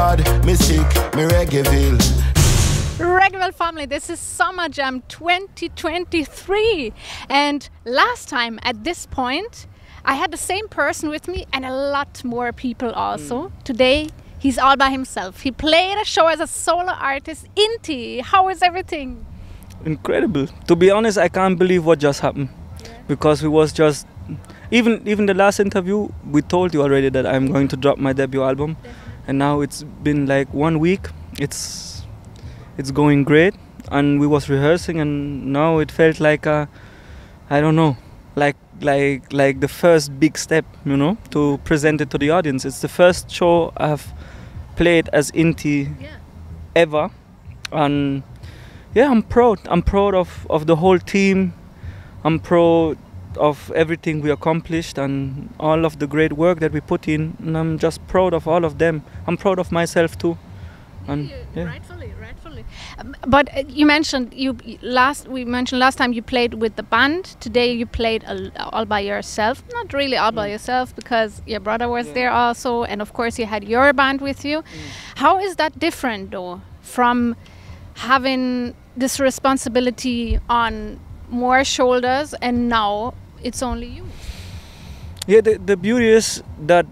God, me sick, me Reggaeville. Reggaeville family, this is SummerJam 2023, and last time at this point I had the same person with me and a lot more people also. Today he's all by himself. He played a show as a solo artist. INTI, how is everything? Incredible. To be honest, I can't believe what just happened, because we was just even the last interview we told you already that I'm going to drop my debut album, and now it's been like 1 week. It's going great, and we was rehearsing, and now it felt like I don't know, like the first big step, you know, to present it to the audience. It's the first show I've played as INTI ever, and yeah, I'm proud. I'm proud of the whole team. I'm proud of everything we accomplished and all of the great work that we put in, and I'm just proud of all of them. I'm proud of myself too. And yeah. Rightfully. But you mentioned we mentioned last time you played with the band. Today you played all by yourself. Not really all by yourself, because your brother was there also, and of course you had your band with you. How is that different though from having this responsibility on more shoulders and now it's only you? Yeah, the beauty is that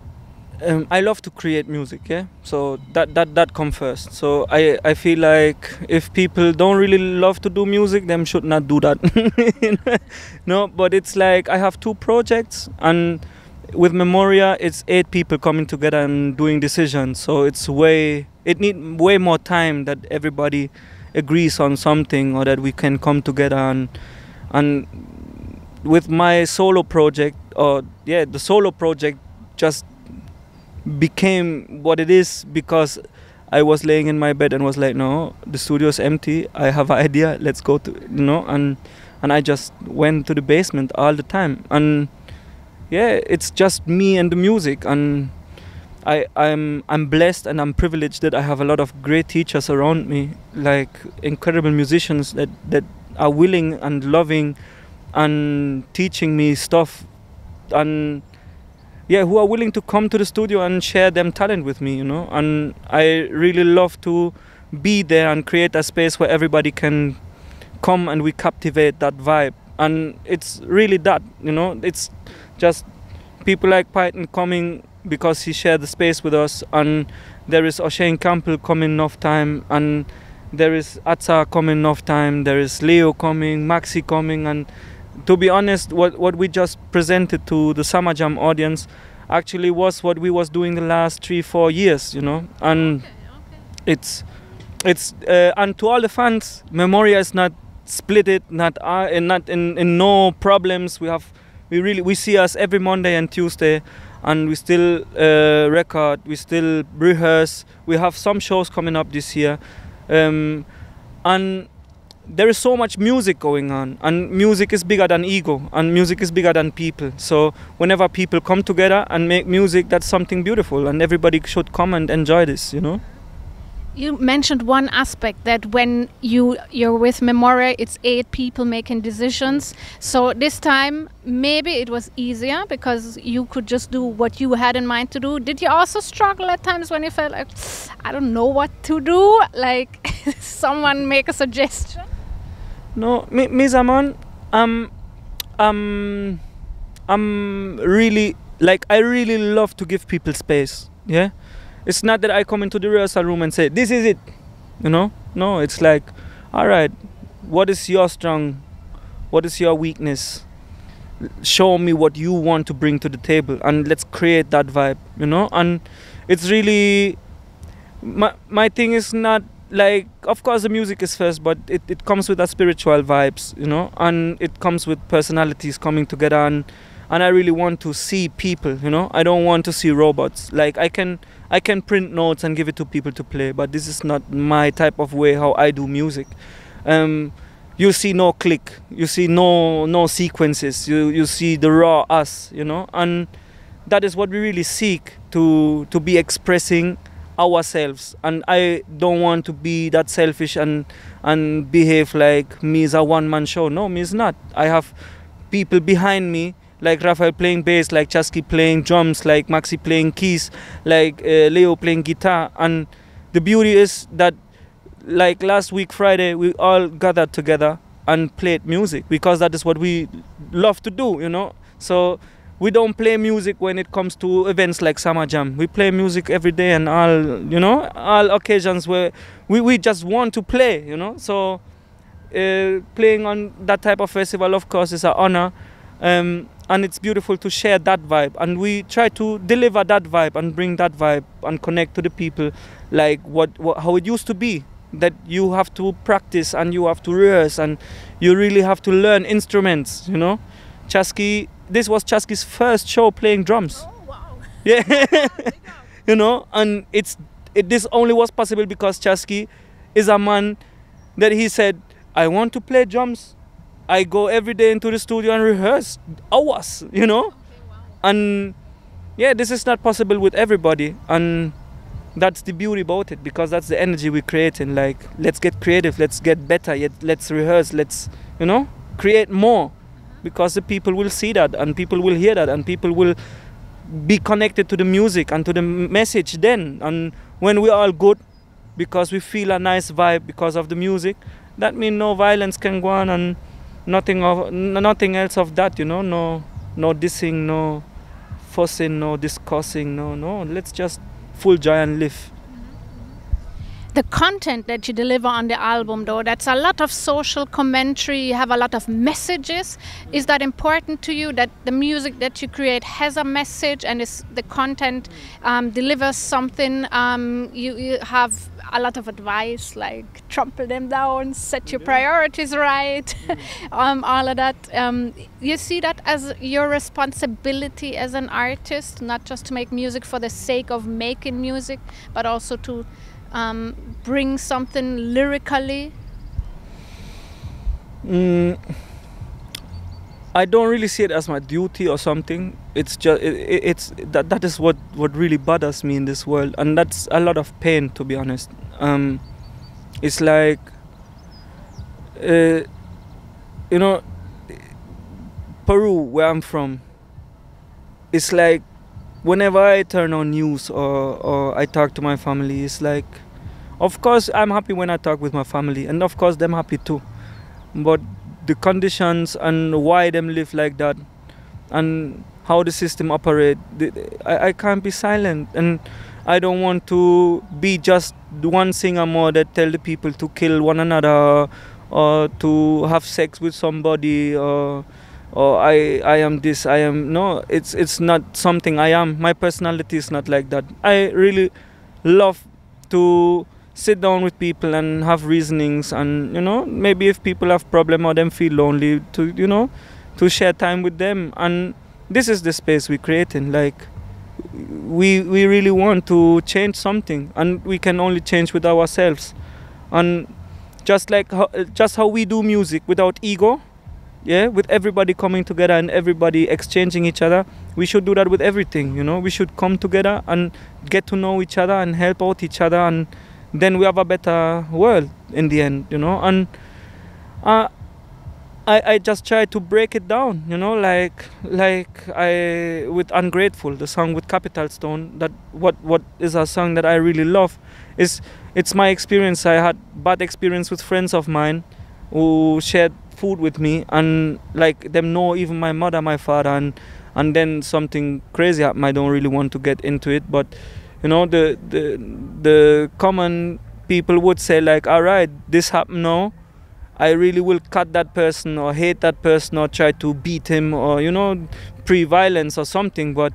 I love to create music, yeah. So that comes first. So I feel like if people don't really love to do music, them should not do that. No, but it's like I have 2 projects, and with Memoria, it's 8 people coming together and doing decisions. So it needs way more time that everybody agrees on something, or that we can come together and with my solo project, the solo project just became what it is because I was laying in my bed and was like, no, the studio's empty, I have an idea, let's go to, you know, and I just went to the basement all the time, and yeah, it's just me and the music, and I'm blessed and I'm privileged that I have a lot of great teachers around me, like incredible musicians that are willing and loving and teaching me stuff, and yeah, who are willing to come to the studio and share them talent with me, you know. And I really love to be there and create a space where everybody can come and we captivate that vibe. And it's really that, you know, it's just people like Python coming because he shared the space with us, and there is O'Shane Campbell coming enough time, and there is Atsa coming enough time, there is Leo coming, Maxi coming, and to be honest, what we just presented to the SummerJam audience actually was what we was doing the last 3-4 years, you know. And it's and to all the fans, Memoria is not split it, not in no problems. We see us every Monday and Tuesday, and we still record, we still rehearse. We have some shows coming up this year, and there is so much music going on, and music is bigger than ego, and music is bigger than people. So whenever people come together and make music, that's something beautiful, and everybody should come and enjoy this, you know. You mentioned one aspect, that when you're with Memoria, it's 8 people making decisions. So this time maybe it was easier because you could just do what you had in mind to do. Did you also struggle at times when you felt like, I don't know what to do, like someone make a suggestion? No, me Zaman, I'm really, like, I really love to give people space, yeah. It's not that I come into the rehearsal room and say, this is it, you know? No, it's like, all right, what is your strong, what is your weakness? Show me what you want to bring to the table, and let's create that vibe, you know? And it's really, my thing is not like, of course the music is first, but it comes with a spiritual vibes, you know? And it comes with personalities coming together, and I really want to see people, you know? I don't want to see robots. Like, I can print notes and give it to people to play, but this is not my type of way how I do music. You see no click, you see no sequences, you see the raw us, you know? And that is what we really seek, to be expressing ourselves. And I don't want to be that selfish and behave like me is a one-man show. No, me is not. I have people behind me, like Rafael playing bass, like Chasky playing drums, like Maxi playing keys, like Leo playing guitar, and the beauty is that, like last week Friday, we all gathered together and played music because that is what we love to do, you know. So we don't play music when it comes to events like SummerJam. We play music every day and all, you know, all occasions where we just want to play, you know. So playing on that type of festival, of course, is an honor. And it's beautiful to share that vibe, and we try to deliver that vibe and bring that vibe and connect to the people, like how it used to be, that you have to practice and you have to rehearse and you really have to learn instruments, you know. This was Chasky's first show playing drums. Oh wow! Yeah, you know, and this only was possible because Chasky is a man that he said, I want to play drums. I go every day into the studio and rehearse hours, you know. Okay, wow. And yeah, this is not possible with everybody, and that's the beauty about it, because that's the energy we're creating. Like, let's get creative, let's get better, yet let's rehearse, let's, you know, create more, because the people will see that and people will hear that and people will be connected to the music and to the message then. And when we're all good, because we feel a nice vibe because of the music, that means no violence can go on and nothing else of that, you know. No dissing, no fussing, no discussing, no. Let's just full joy and live. The content that you deliver on the album, though, that's a lot of social commentary. You have a lot of messages. Is that important to you, that the music that you create has a message and the content delivers something? You have a lot of advice, like trample them down, set your priorities right, all of that. You see that as your responsibility as an artist, not just to make music for the sake of making music, but also to bring something lyrically? I don't really see it as my duty or something. It's just that is what really bothers me in this world, and that's a lot of pain, to be honest. It's like you know, Peru, where I'm from. It's like whenever I turn on news or I talk to my family, it's like, of course I'm happy when I talk with my family, and of course them happy too. But the conditions and why them live like that and how the system operate, I can't be silent, and I don't want to be just the one singer more that tell the people to kill one another or to have sex with somebody or I am this, I am, no, it's not something I am. My personality is not like that. I really love to sit down with people and have reasonings, and, you know, maybe if people have problem or them feel lonely, to, you know, to share time with them. And this is the space we're creating. Like, we really want to change something, and we can only change with ourselves. And just how we do music without ego, yeah, with everybody coming together and everybody exchanging each other, we should do that with everything, you know. We should come together and get to know each other and help out each other, and then we have a better world in the end, you know. And I just try to break it down, you know, like I with Ungrateful, the song with Capital Stone, that what is a song that I really love. It's my experience. I had bad experience with friends of mine who shared food with me, and like them know even my mother, my father, and then something crazy happened. I don't really want to get into it, but you know, the common people would say like, all right, this happened now, I really will cut that person or hate that person or try to beat him or, you know, pre-violence or something. But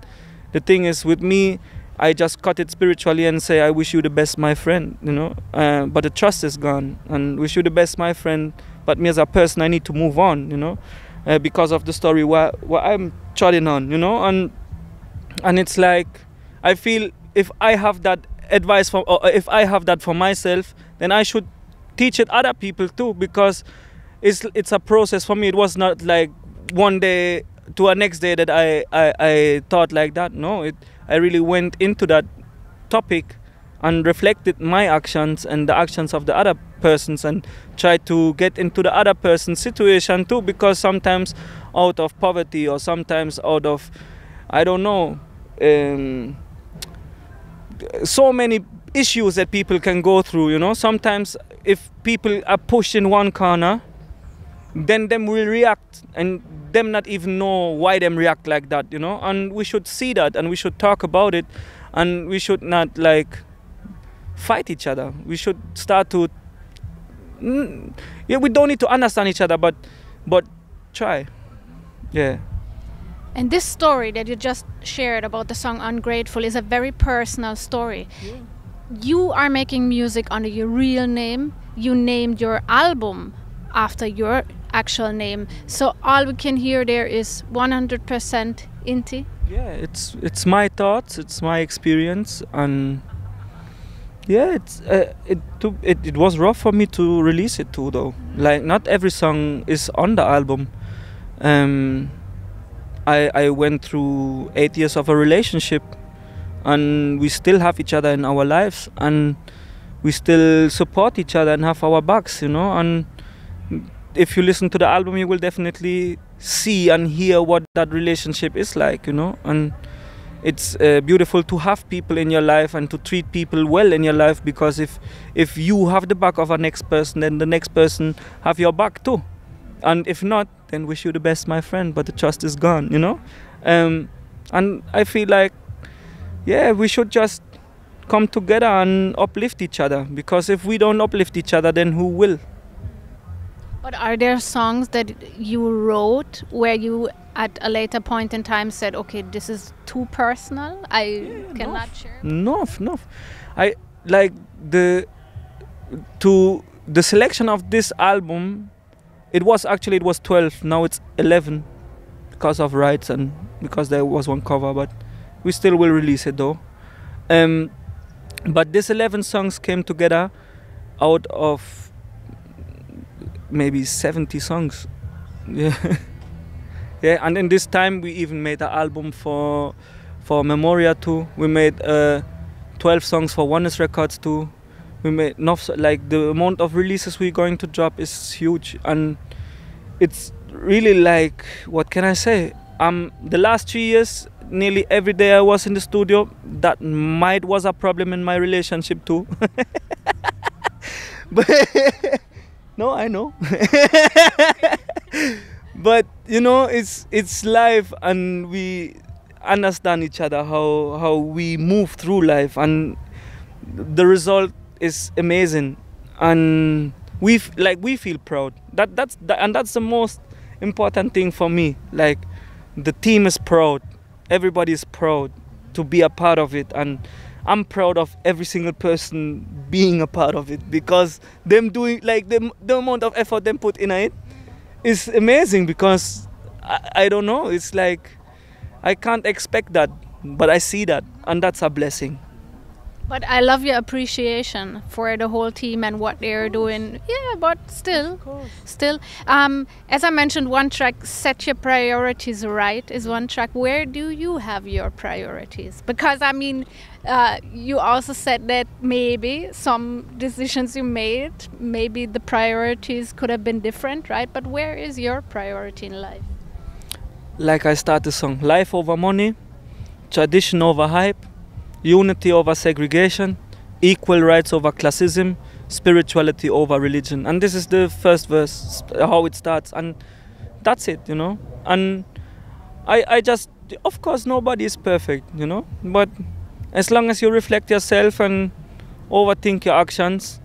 the thing is, with me, I just cut it spiritually and say, I wish you the best, my friend, you know. But the trust is gone, and wish you the best, my friend. But me as a person, I need to move on, you know, because of the story what I'm treading on, you know. And it's like, I feel if I have that advice or if I have that for myself, then I should teach it other people too, because it's a process for me. It was not like one day to a next day that I thought like that. No, I really went into that topic and reflected my actions and the actions of the other persons and tried to get into the other person's situation too, because sometimes out of poverty or sometimes out of, I don't know, so many issues that people can go through, you know. Sometimes if people are pushed in one corner, then them will react and them not even know why them react like that, you know. And we should see that and we should talk about it, and we should not like fight each other. We should start to we don't need to understand each other, but try. Yeah. And this story that you just shared about the song Ungrateful is a very personal story. Yeah. You are making music under your real name. You named your album after your actual name. So all we can hear there is 100% INTI. Yeah, it's my thoughts, it's my experience, and yeah, it was rough for me to release it too, though. Like, not every song is on the album. I went through 8 years of a relationship, and we still have each other in our lives, and we still support each other and have our backs, you know. And if you listen to the album, you will definitely see and hear what that relationship is like, you know. And it's beautiful to have people in your life and to treat people well in your life, because if you have the back of a next person, then the next person have your back too. And if not, then wish you the best, my friend, but the trust is gone, you know. And I feel like, yeah, we should just come together and uplift each other, because if we don't uplift each other, then who will? But are there songs that you wrote where you at a later point in time said, okay, this is too personal, I cannot share? No. I like the selection of this album. It was 12, now it's 11 because of rights and because there was one cover, but we still will release it though. But these 11 songs came together out of maybe 70 songs. Yeah. Yeah, and in this time we even made an album for Memoria too. We made 12 songs for Oneness Records too. We made enough, like the amount of releases we're going to drop is huge, and it's really like, what can I say? The last 3 years, nearly every day I was in the studio. That was a problem in my relationship too. But no, I know. But you know, it's life, and we understand each other, how we move through life, and the result is amazing, and we feel proud. That's the most important thing for me. Like, the team is proud, everybody is proud to be a part of it, and I'm proud of every single person being a part of it, because them doing, like, the amount of effort them put in it is amazing, because I don't know, it's like I can't expect that, but I see that, and that's a blessing. But I love your appreciation for the whole team and what they're doing. Yeah, but still. As I mentioned, one track, Set Your Priorities Right, is one track. Where do you have your priorities? Because, I mean, you also said that maybe some decisions you made, maybe the priorities could have been different, right? But where is your priority in life? Like I start the song, life over money, tradition over hype, unity over segregation, equal rights over classism, spirituality over religion. And this is the first verse, how it starts, and that's it, you know. And I just, of course, nobody is perfect, you know, but as long as you reflect yourself and overthink your actions,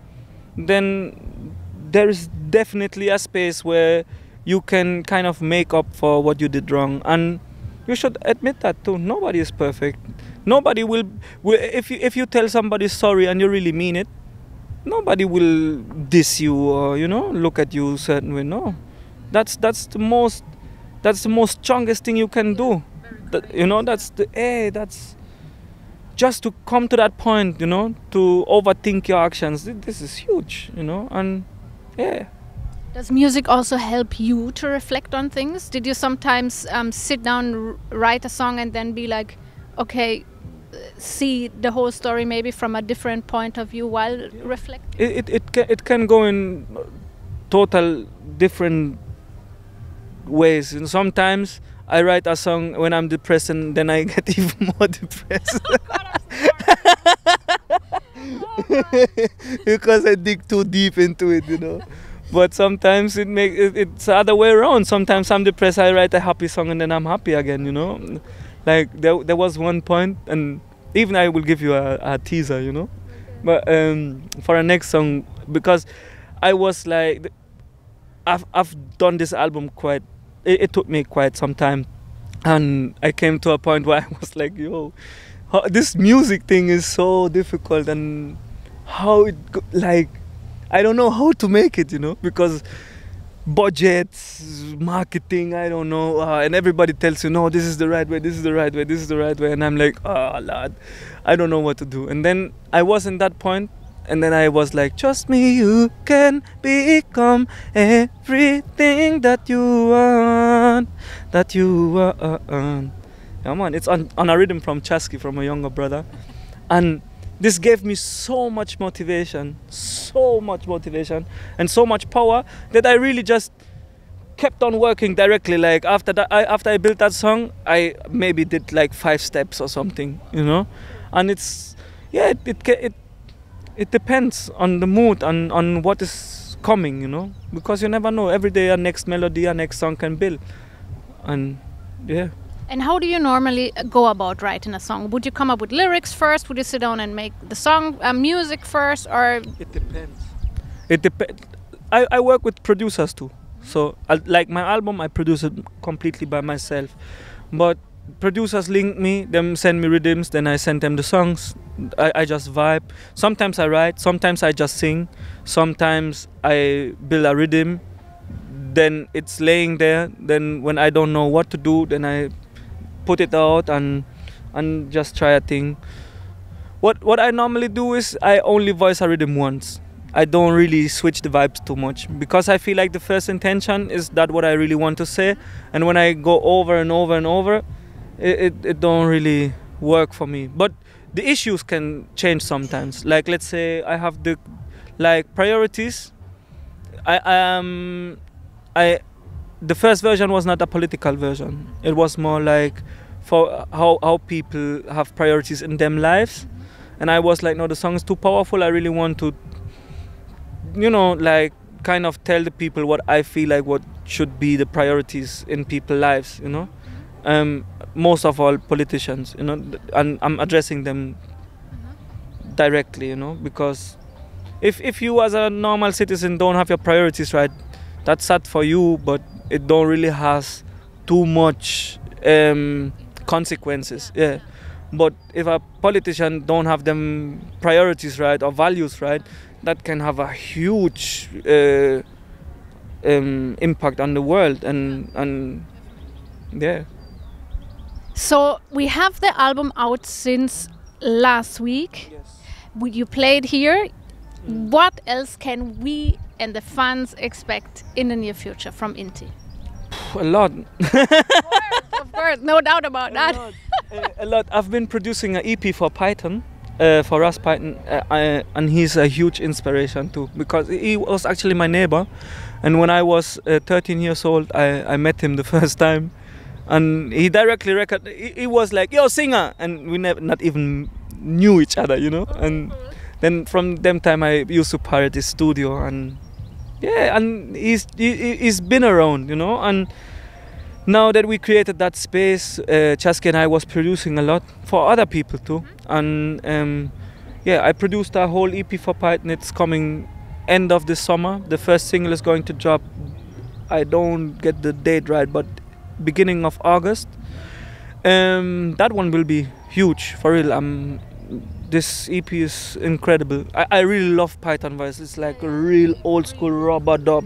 then there is definitely a space where you can kind of make up for what you did wrong. And you should admit that too. Nobody is perfect. Nobody will if you tell somebody sorry and you really mean it, nobody will diss you or, you know, look at you a certain way. No, that's the most strongest thing you can do. You know, that's just to come to that point, you know, to overthink your actions. This is huge, you know, and yeah. Does music also help you to reflect on things? Did you sometimes sit down, write a song, and then be like, okay, see the whole story maybe from a different point of view while reflecting? It can go in total different ways. And sometimes I write a song when I'm depressed, and then I get even more depressed. Oh God, I'm sorry. because I dig too deep into it, you know. But sometimes it's the other way around. Sometimes I'm depressed, I write a happy song and then I'm happy again, you know. Like there was one point, and even I will give you a teaser, you know. But for our next song, because I was like, I've done this album quite. It took me quite some time, and I came to a point where I was like, yo, this music thing is so difficult, and how it like. I don't know how to make it, you know, because budgets, marketing, I don't know, and everybody tells you, no, this is the right way, this is the right way, this is the right way, and I'm like, oh, Lord, I don't know what to do. And then I was in that point, and then I was like, trust me, you can become everything that you want, that you want. Yeah, man, it's on a rhythm from Chasky, from a younger brother, and this gave me so much motivation, and so much power that I really just kept on working directly. Like after I built that song, I maybe did like 5 steps or something, you know. And it's, yeah, it depends on the mood and on what is coming, you know, because you never know. Every day a next melody, a next song can build, and yeah. And how do you normally go about writing a song? Would you come up with lyrics first? Would you sit down and make the song music first, or? It depends. It depends. I work with producers too. So like my album, I produce it completely by myself. But producers link me, them send me rhythms, then I send them the songs. I just vibe. Sometimes I write, sometimes I just sing, sometimes I build a rhythm. Then it's laying there. Then when I don't know what to do, then I put it out and just try a thing. What I normally do is I only voice a rhythm once. I don't really switch the vibes too much, because I feel like the first intention is that what I really want to say, and when I go over and over and over, it don't really work for me. But the issues can change sometimes. Like let's say I have the priorities. The first version was not a political version. It was more like for how people have priorities in them lives. And I was like, no, the song is too powerful. I really want to, you know, like kind of tell the people what I feel like what should be the priorities in people's lives, you know. Most of all politicians, you know, and I'm addressing them directly, you know, because if you as a normal citizen don't have your priorities right, that's sad for you, but it don't really has too much consequences. Yeah. But if a politician don't have them priorities right or values right, that can have a huge impact on the world, and yeah. So we have the album out since last week. Yes. You played here. What else can we and the fans expect in the near future from INTI? A lot. Of course, no doubt about that. A lot. I've been producing an EP for Python, for Russ Python, and he's a huge inspiration too, because he was actually my neighbor, and when I was 13 years old, I met him the first time, and he directly he was like, "Yo, singer," and we not even knew each other, you know. And then from them time I used to pirate his studio, and yeah, and he's been around, you know. And now that we created that space, Chasky and I was producing a lot for other people too. And yeah, I produced a whole EP for Python. It's coming end of this summer. The first single is going to drop, I don't get the date right, but beginning of August. That one will be huge, for real. This EP is incredible. I really love Python voice. It's like a real old school rubber dub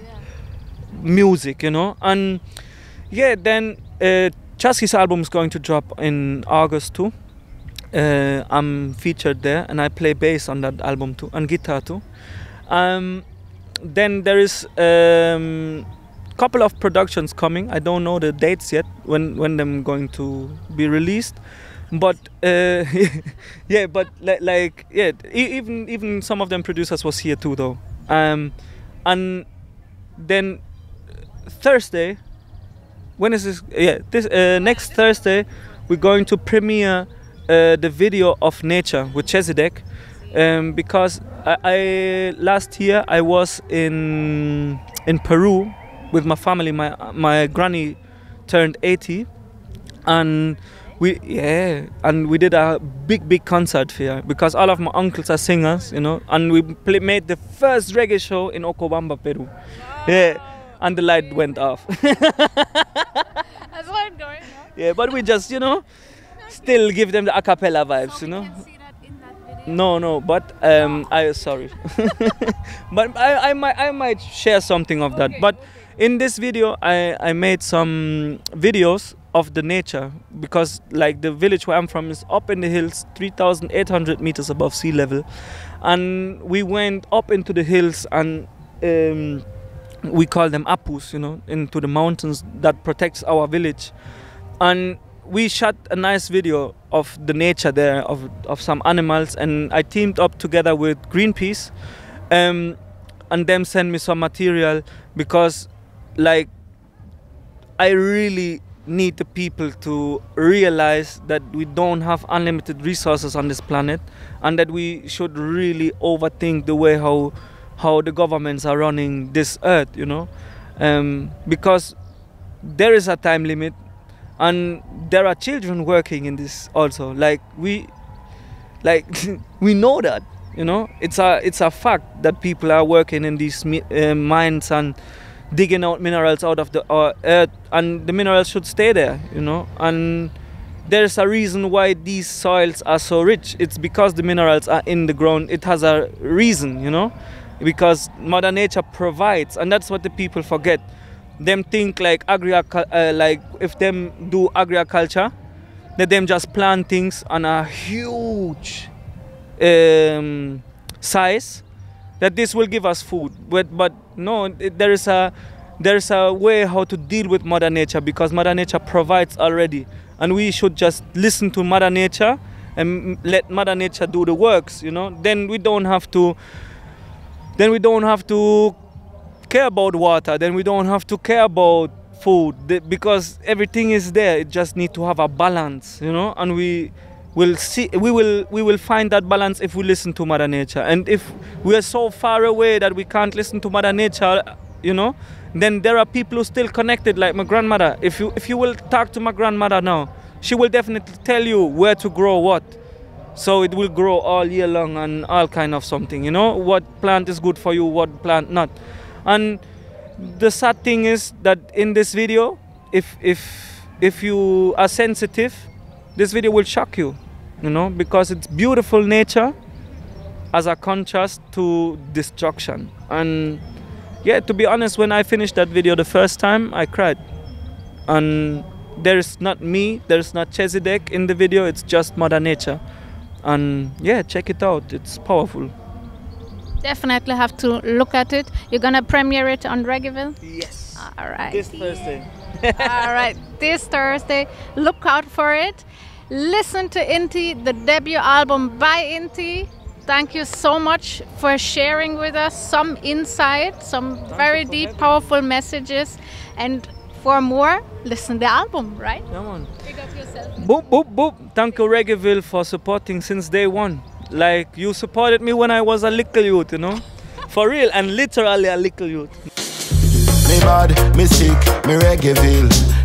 music, you know. And yeah, then Chasky's album is going to drop in August too. I'm featured there, and I play bass on that album too, and guitar too. Then there is couple of productions coming. I don't know the dates yet when them going to be released. But yeah, but like yeah, even some of them producers was here too though. And then Thursday, when is this? Yeah, this next Thursday we're going to premiere the video of Nature with Chesedek, because I last year I was in Peru with my family. My granny turned 80, and we did a big concert here because all of my uncles are singers, you know, and we made the first reggae show in Ocobamba, Peru. Wow. Yeah, and the light went off. That's why I'm going. Yeah, but we just, you know, still give them the a cappella vibes, so you know. We can see that in that video. No, but I sorry, but I might share something of that. Okay, but in this video, I made some videos of the nature, because like the village where I'm from is up in the hills, 3,800 meters above sea level, and we went up into the hills and we call them apus, you know, into the mountains that protects our village. And we shot a nice video of the nature there, of some animals, and I teamed up together with Greenpeace, and them send me some material, because like I really need the people to realize that we don't have unlimited resources on this planet, and that we should really overthink the way how the governments are running this earth, you know, because there is a time limit. And there are children working in this also. We know that, you know. It's a fact that people are working in these mines and digging out minerals out of the earth, and the minerals should stay there, you know. And there's a reason why these soils are so rich. It's because the minerals are in the ground. It has a reason, you know, because Mother Nature provides, and that's what the people forget. Them think like if them do agriculture, that them just plant things on a huge size, that this will give us food. But no, there is a way how to deal with Mother Nature, because Mother Nature provides already, and we should just listen to Mother Nature and let Mother Nature do the works, you know. Then we don't have to care about water, then we don't have to care about food, because everything is there. It just need to have a balance, you know. And we will find that balance if we listen to Mother Nature. And if we are so far away that we can't listen to Mother Nature, you know, then there are people who still connected, like my grandmother. If you will talk to my grandmother now, she will definitely tell you where to grow what. So it will grow all year long and all kind of something, you know, what plant is good for you, what plant not. And the sad thing is that in this video, if you are sensitive, this video will shock you, you know, because it's beautiful nature as a contrast to destruction. And yeah, to be honest, when I finished that video the first time, I cried. And there's not me, there's not Chesedek in the video, it's just Mother Nature. And yeah, check it out, it's powerful. Definitely have to look at it. You're gonna premiere it on Reggaeville? Yes. All right. This Thursday. All right, this Thursday. Look out for it. Listen to INTI, the debut album by INTI. Thank you so much for sharing with us some insight, some very deep, powerful messages. And for more, listen to the album, right? Come on. Big up yourself. Boop, boop, boop. Thank you, Reggaeville, for supporting since day one. Like, you supported me when I was a little youth, you know? For real, and literally a little youth. Me mad, me sick, me Reggaeville.